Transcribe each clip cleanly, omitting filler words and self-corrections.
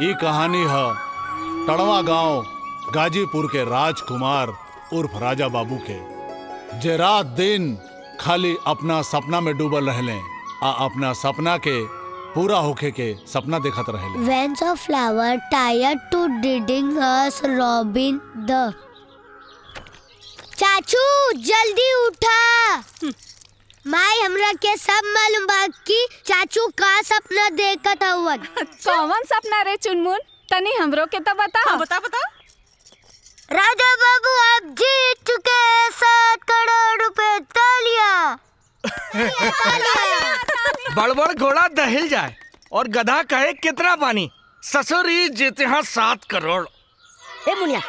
ये कहानी है टड़वा गांव गाजीपुर के राजकुमार उर्फ राजा बाबू के, जे रात दिन खाली अपना सपना में डूबल रहले आ अपना सपना के पूरा होके के सपना देखत रहले। When the flower tired to reading us Robin the चाचू जल्दी उठा। माई हमरा के सब मालूम बा कि चाचू का सपना देखत हवन। कौन सपना रे चुनमुन? तनी हमरो के तो बता। हाँ, बता बता। राजा बाबू आप जीत चुके हैं 7 करोड़ रुपए। तालियां। बड़बड़ घोड़ा दहिल जाए और गधा कहे कितना पानी। ससुरी जीते हैं 7 करोड़। ए मुनिया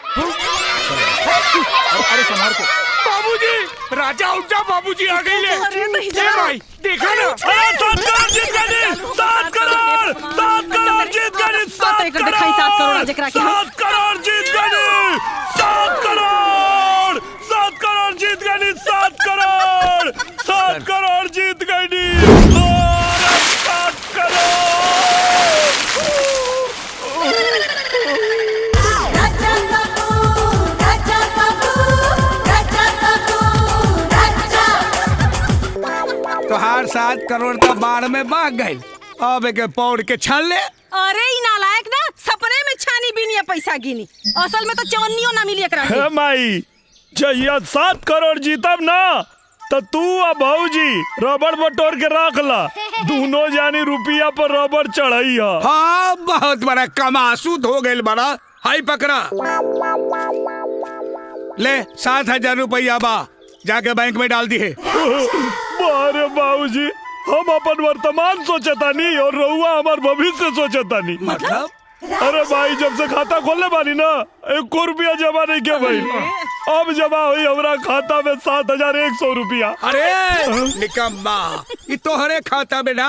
अरे संभाल को। बाबूजी राजा उठ जा, बाबूजी आ गई ले। भाई देखा ना, 7 करोड़ जीत गए। 7 करोड़ 7 करोड़ जीत गए। 7 करोड़ 7 करोड़ जीत गए। 7 करोड़ 7 करोड़ जीत गए। 7 करोड़ 7 करोड़ जीत गए। 7 करोड़। तो हर 7 करोड़ तो बाढ़ में भाग गए। अब एक पौड़ के छान ले। अरे ई नालायक ना सपने में छानी बीनी पैसा गिनी, असल में तो चवन्नियों ना मिली एकरा के। माई जहिया 7 करोड़ जीतब ना तो तू और भौजी रबड़ बटोर के रख ला। दोनों जानी रुपया पर रबड़ चढ़ाई है। हाँ बहुत बड़ा कमासूद हो गए बड़ा। हाई पकड़ा ले 7,000 रुपया बा, जाके बैंक में डाल दिए। अरे बाबूजी हम अपन वर्तमान सोचता नहीं और रहुआ हमार भविष्य सोचता नहीं। मतलब? अरे भाई जब से खाता खोलने बानी ना 1 रुपया जमा नहीं किया भाई। अब जमा हुई हमारा खाता में 7,100 रुपया। अरे निकम्मा, ये तोहरे खाता में ना,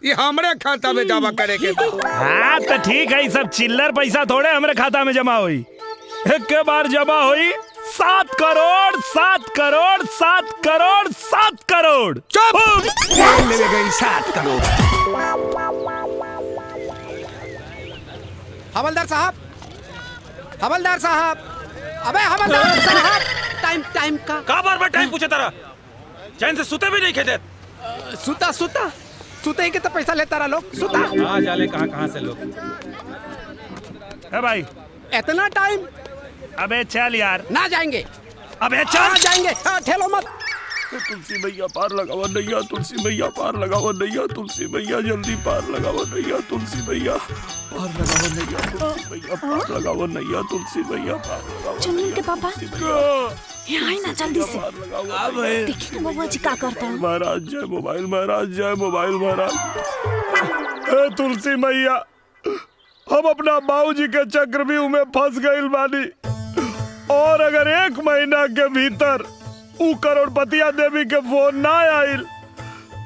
ये हमारे खाता में जमा करेंगे। हाँ तो ठीक है, सब चिल्लर पैसा थोड़े हमारे खाता में जमा हुई। एक के बार जमा हुई 7 करोड़ 7 करोड़ 7 करोड़ 7 करोड़। चुप ले गई 7 करोड़। हवलदार साहब, हवलदार साहब, अबे हवलदार साहब, टाइम का बार टाइम पूछे तारा? चैन से सुते भी नहीं खेते। सुते ही के तो पैसा लेता रहा लोग। सुता कहाँ जाले कहाँ से लोग। है भाई इतना टाइम? अबे चल यार। ना जाएंगे। अबे चल जाएंगे। ठेलो मत। तुलसी मैया पार लगाओ नैया, तुलसी मैया पार लगाओ नैया, तुलसी मैया जल्दी पार लगाओ नैया, तुलसी मैया पार लगाओ नैया, तुलसी मैया पार लगाओ नैया, तुलसी मैया पार लगाओ। चुनमुन के पापा यहाँ आई ना जल्दी से। देखिए ना बबुआ जी क्या करता है। महाराज जय मोबाइल, महाराज जय मोबाइल, महाराज। तुलसी मैया हम अपना बाबूजी के चक्रव्यूह में फंस गए बानी और अगर 1 महीना के भीतर उ करोड़पतिया देवी के फोन ना आइल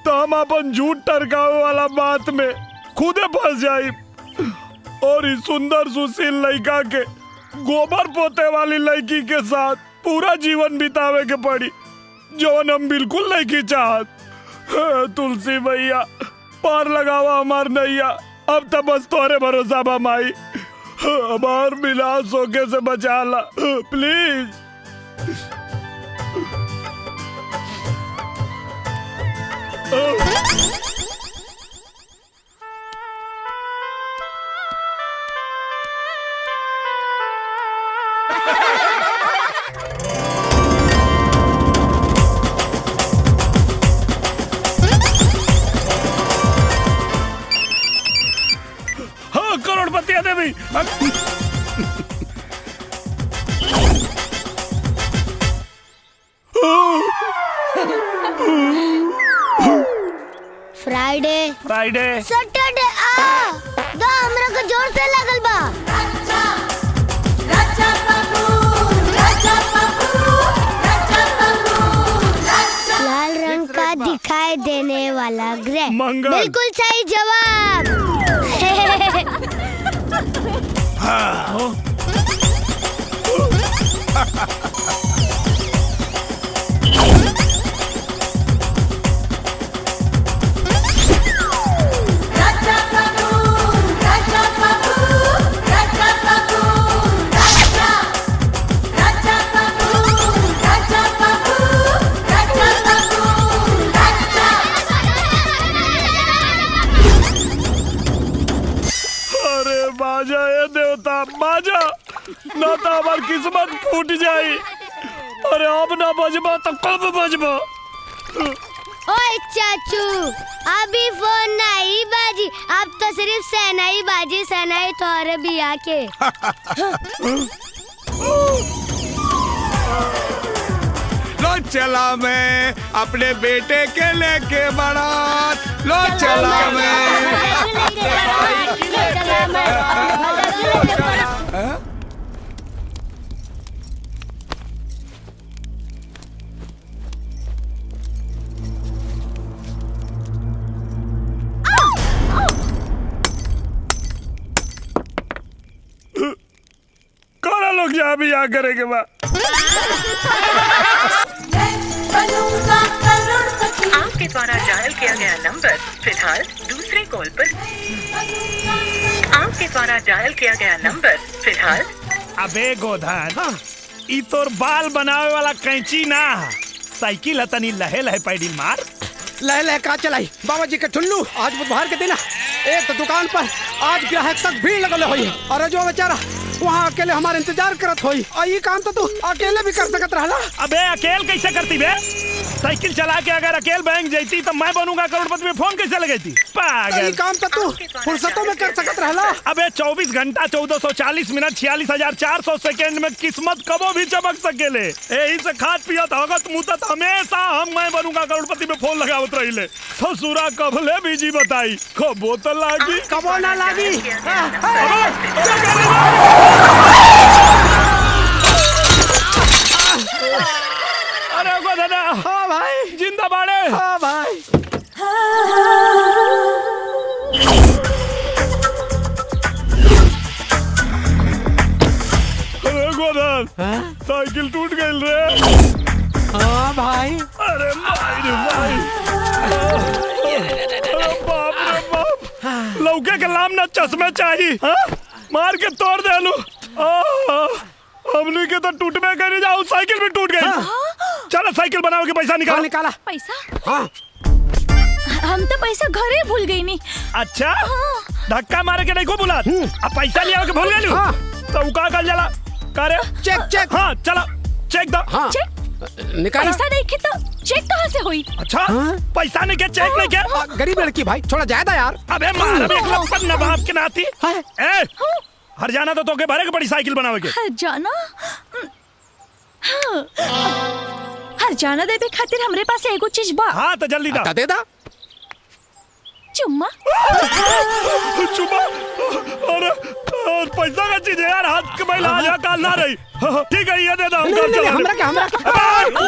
तो हम अपन झूठ टरकावे वाला बात में खुदे फंस जाई और इस सुंदर सुशील लड़का के गोबर पोते वाली लड़की के साथ पूरा जीवन बितावे के पड़ी, जौन हम बिल्कुल नहीं चाहत। तुलसी मैया पार लगावा हमार नैया। अब तो बस तोरे भरोसा बा माई, हमार मिलास होके से बचा ला प्लीज। हाँ करोड़पतिया देवी। फ्राइडे सैटरडे आ दा हमरा के जोर से लागल बा। लाल रंग का दिखाई देने वाला ग्रह मंगल। बिल्कुल सही जवाब। हाँ। अरे बाजा ए देवता बाजा, ना तो हमार किस्मत फूट जाई। अरे अब ना बजबा तो कब बजबा? ओए चाचू, अभी फोन नहीं बाजी, अब तो सिर्फ सहनाई बाजी, सहनाई तोरे भी आके। लो चला मैं अपने बेटे के लेके बारात, लो चला मैं। कौन लोग यहाँ भी यहाँ करेंगे बा? आपके द्वारा डायल किया गया नंबर फिलहाल दूसरे कॉल पर। आपके द्वारा डायल किया गया नंबर फिलहाल। अबे गोधान, ई तोर बाल बनावे वाला कैंची ना, साइकिल है तनी लहे लहे पैडिल मार। लह लह का चलाई बाबा जी के ठुल्लू, आज बुधवार के दिन एक तो दुकान पर आज ग्राहक तक भीड़ लगल हुई, और जो बेचारा वहाँ अकेले हमारे इंतजार करत होई, और ये काम तो तू अकेले भी कर सकत रहला। अबे अकेल कैसे करती बे? साइकिल चला के अगर अकेल बैंक जाती तो मैं बनूंगा करोड़पति में फोन कैसे लगेती? पागल। ये काम तो तू फुर्सतों में कर सकत रहला। अबे 24 घंटा 1440 मिनट 46,400 सेकेंड में किस्मत कबो भी चमक सकेले। यही से खाद पियत हगत मुतत हमेशा हम मैं बनूंगा करोड़पति में फोन लगावत रहिले। ससुरा कबले बीजी बताई कबो तो लागी कबो ना लागी। अरे गो दादा, हाँ भाई, जिंदा बाड़े। हाँ भाई। अरे गोदान, साइकिल टूट गई रे। हाँ भाई। अरे भाई रे भाई, अरे बाप रे बाप, लौके के लाम ना चश्मे चाहिए, हाँ? मार के तोड़ दे लू। हमने के तो टूटने करे जाओ, साइकिल भी टूट गई। चलो साइकिल बनाओ के पैसा निकाल। निकाला पैसा? हाँ। हम तो पैसा घरे भूल गई नी। अच्छा, धक्का मारे के नहीं को बुला, अब पैसा लिया के भूल गए। हाँ। तो उका कर जला करे चेक चेक। हाँ चलो चेक दो। हाँ चेक? निकाला। पैसा नहीं तो चेक कहाँ से हुई? अच्छा, पैसा नहीं के चेक नहीं के? गरीब लड़की भाई, थोड़ा ज्यादा यार। अबे मार भी एक लपन नवाब के नाती। हाँ। ए, हर जाना तो तोके भरे के बड़ी साइकिल बनावे के। हर जाना? हाँ। हर जाना देवे खातिर हमरे पास एगो चीज बा। हाँ तो जल्दी दा। दे दा। चुम्मा। चुम्मा? अरे पैसा का चीज है यार, हाथ के महिला आज काल ना रही। ठीक है ये दे दो, हम काम चला। हमरा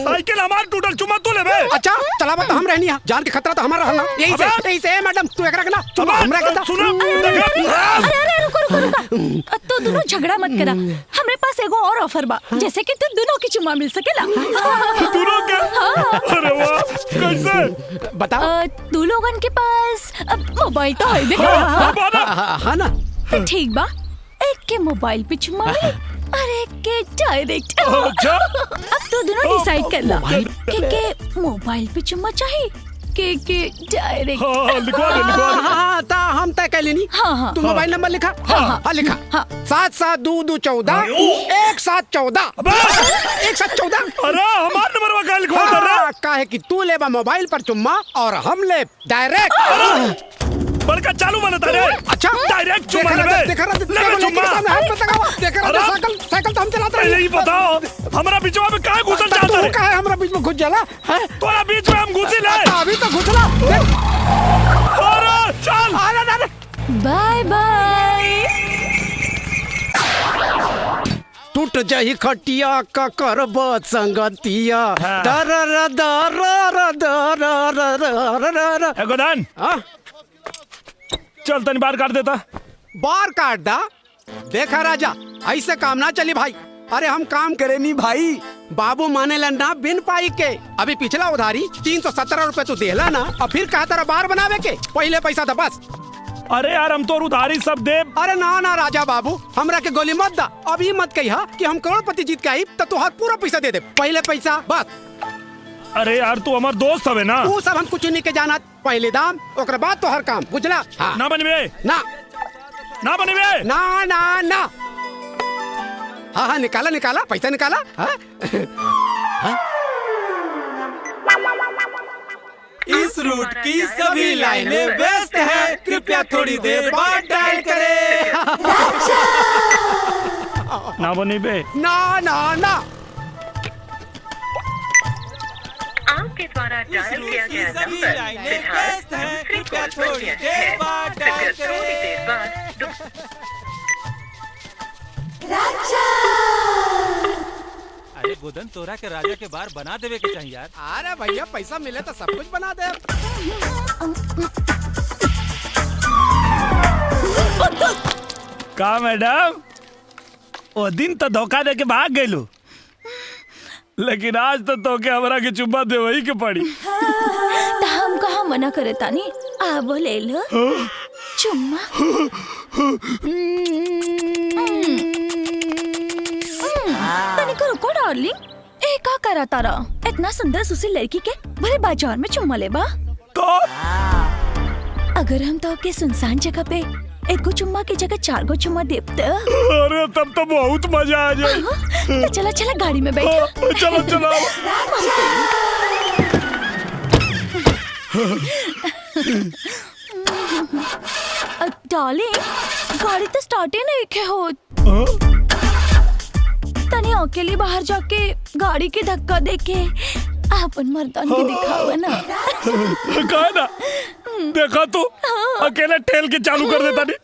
साइकिल हमार टूटल, चुम्मा तू ले बे। अच्छा चलावत तो हम रहनी है, जान के खतरा तो हमारा रहना। यही से मैडम तू एकरा के ना चुम्मा हमरा के दा। सुनो, अरे रुको। तू दोनों झगड़ा मत करा, हमरे पास एगो और ऑफर बा, जैसे कि तू दोनों की चुम्मा मिल सकेला। दोनों के? अरे वाह, कैसे? बता। तू लोगन के पास मोबाइल तो है बेटा? हाँ ना। तो ठीक बा, एक के मोबाइल पे चुम्मा मिली और एक के डायरेक्ट। अच्छा, अब तू दोनों डिसाइड कर ला के मोबाइल पे चुम्मा चाहिए के डायरेक्ट। हाँ लिखवा दे, लिखवा दे। हाँ ता हम तय कर लेनी। हाँ। तू मोबाइल नंबर लिखा। हाँ लिखा। 772214 1714 1714। अरे हमार नंबर का लिखवा दे रे। काहे कि तू लेबा मोबाइल पर चुम्मा और हम ले डायरेक्ट। बड़का चालू बनता रे। अच्छा डायरेक्ट चुम्मा ले बे। देखा ले बे चुम्मा। साइकिल तो हम चलाते पहले ही बताओ, हमारा बीचवा में काहे घुसल जाता है? काहे हमरा बीच में घुस जाला है? तोरा बीच में हम घुसी ले। अभी तो घुसला। अरे चल। अरे बाय बाय। टूट जाही खटिया का करब संगतिया। गोदान चल तनी बार काट देता। बार काट दा। देखा राजा, ऐसे काम ना चली भाई। अरे हम काम करे नहीं भाई, बाबू माने ना बिन पाई के। अभी पिछला उधारी 317 रुपए तू देला ना, और फिर कहा तेरा बार बनावे के पहले पैसा था बस। अरे यार हम तो उधारी सब दे। अरे ना राजा बाबू, हमरा के गोली मत दा। अभी मत कहिया कि हम करोड़पति जीत के आई तो तू हाथ पूरा पैसा दे दे। पहले पैसा बस। अरे यार तू हमार दोस्त हवे ना। तू सब हम कुछ नहीं के जाना। पहले दाम ओकर बाद तो हर काम, बुझला? हाँ। ना बनवे ना ना बनी बे। ना ना ना। हाँ हाँ निकाला निकाला, पैसा निकाला। हाँ? हाँ? इस रूट की सभी लाइनें व्यस्त है, कृपया थोड़ी देर बाद डायल करें। ना बनी बे। ना ना ना। आपके द्वारा डायल किया गया नंबर फिलहाल दूसरी कॉल पर व्यस्त है। कृपया थोड़ी देर बाद अरे गोदन तोरा के राजा के बार बना देवे के चाहिए यार। अरे भैया पैसा मिले तो सब कुछ बना दे। का मैडम, वो दिन तो धोखा दे के भाग गइलू, लेकिन आज तो के हमरा के चुम्मा दे वही के पड़ी। तो हम कहाँ मना करे तानी, आबो ले लो चुम्मा। तनी को रुको डार्लिंग, ए का करा तारा? इतना सुंदर सुशील लड़की के भले बाजार में चुम्मा लेबा? तो अगर हम तो के सुनसान जगह पे एक गो चुम्मा की जगह 4 गो चुम्मा देब तो? अरे तब तो बहुत मजा आ जाए। तो चला चला गाड़ी में बैठ। चलो चलो। डार्लिंग गाड़ी तो स्टार्ट ही नहीं के हो। तनी अकेली बाहर जाके गाड़ी के धक्का देके अपन मर्दान के दिखावा ना। कहा ना, देखा तू अकेले ठेल के चालू कर देता नहीं।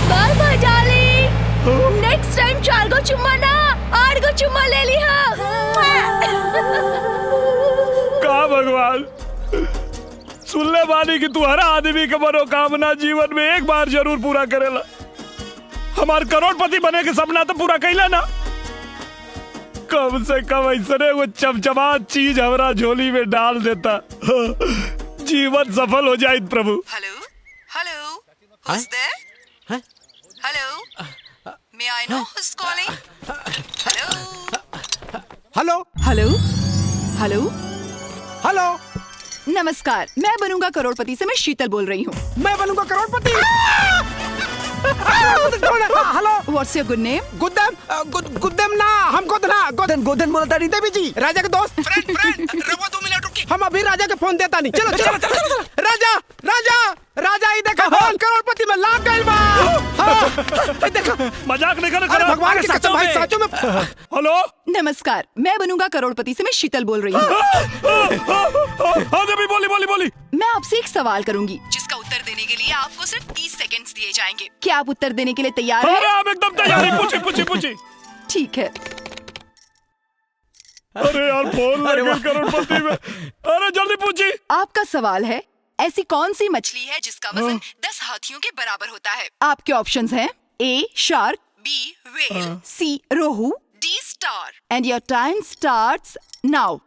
Bye bye darling, next time 4 गो चुम्मा ना 8 गो चुम्मा ले ली। का भगवान, सुनले बानी कि तू हर आदमी के मनोकामना जीवन में एक बार जरूर पूरा करेला। हमार करोड़पति बने के सपना तो पूरा कैला ना। कम से कम ऐसने वो चमचमा चीज हमारा झोली में डाल देता, जीवन सफल हो जाए प्रभु। Hello hello, who's there? Hello, may I know who's calling? Hello hello hello hello, hello. नमस्कार, मैं बनूंगा करोड़पति से मैं शीतल बोल रही हूँ। मैं बनूंगा करोड़पति। Hello, What's your good name? गुद्दम ना, हम गोदन बोलता नहीं देवी जी, राजा के दोस्त। फ्रेंड रवो 2 मिनट रुकी, हम अभी राजा के फोन देता नहीं। चलो चलो चलो। राजा राजा राजा, ये देखा करोड़पति में लाग गइल बा। हाँ, देखा, मजाक नहीं कर। अरे भगवान की कसम भाई, सचो में। हेलो, नमस्कार, मैं बनूंगा करोड़पति से मैं शीतल बोल रही हूँ। हाँ देवी, बोली। मैं आपसे एक सवाल करूंगी जिसका उत्तर देने के लिए आपको सिर्फ 30 सेकंड्स दिए जाएंगे। क्या आप उत्तर देने के लिए तैयार हैं? अरे आप एकदम तैयार हैं, पूछी। ठीक है। अरे यार फोन लगे करोड़पति में। अरे जल्दी पूछी। आपका सवाल है, ऐसी कौन सी मछली है जिसका वजन 10 हाथियों के बराबर होता है? आपके ऑप्शंस हैं A shark, B whale, C rohu, D star. And your time starts now.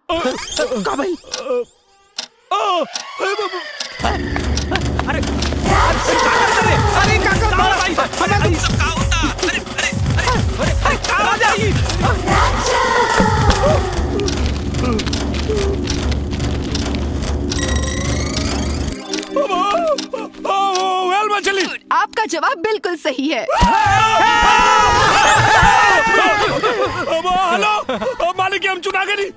Whale मछली। आपका जवाब बिल्कुल सही है। हेलो मालिक, हम चुना गए नहीं।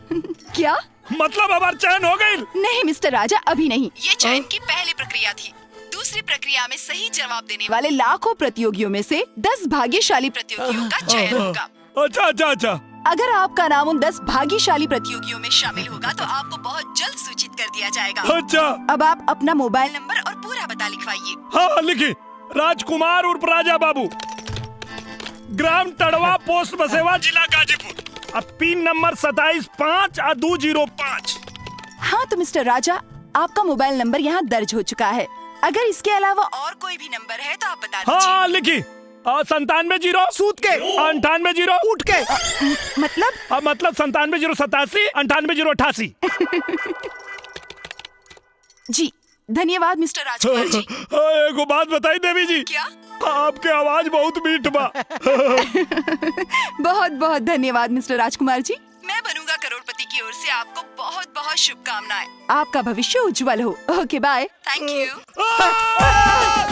क्या मतलब हमार चयन हो गई? नहीं मिस्टर राजा, अभी नहीं। ये चयन की पहली प्रक्रिया थी। दूसरी प्रक्रिया में सही जवाब देने वाले लाखों प्रतियोगियों में से 10 भाग्यशाली प्रतियोगियों का चयन होगा। अच्छा। अगर आपका नाम उन 10 भाग्यशाली प्रतियोगियों में शामिल होगा तो आपको बहुत जल्द सूचित कर दिया जाएगा। अच्छा। अब आप अपना मोबाइल नंबर और पूरा पता लिखवाइए। हाँ लिखी। राजकुमार उर्फ राजा बाबू, ग्राम टड़वा, पोस्ट बसेवा, जिला गाजीपुर। अब पिन नंबर 275205। हाँ तो मिस्टर राजा, आपका मोबाइल नंबर यहाँ दर्ज हो चुका है। अगर इसके अलावा और कोई भी नंबर है तो आप बता दीजिए। हाँ लिखी। 97 सूत के, 98 उठ के। मतलब 97 087 98 088। जी धन्यवाद मिस्टर राजकुमार जी। एगो बात बताई देवी जी। क्या? आपके आवाज बहुत मीठ बा। बहुत बहुत धन्यवाद मिस्टर राजकुमार जी। मैं बनूंगा करोड़पति की की ओर से आपको बहुत बहुत शुभकामनाएं। आपका भविष्य उज्जवल हो। ओके बाय। Thank you.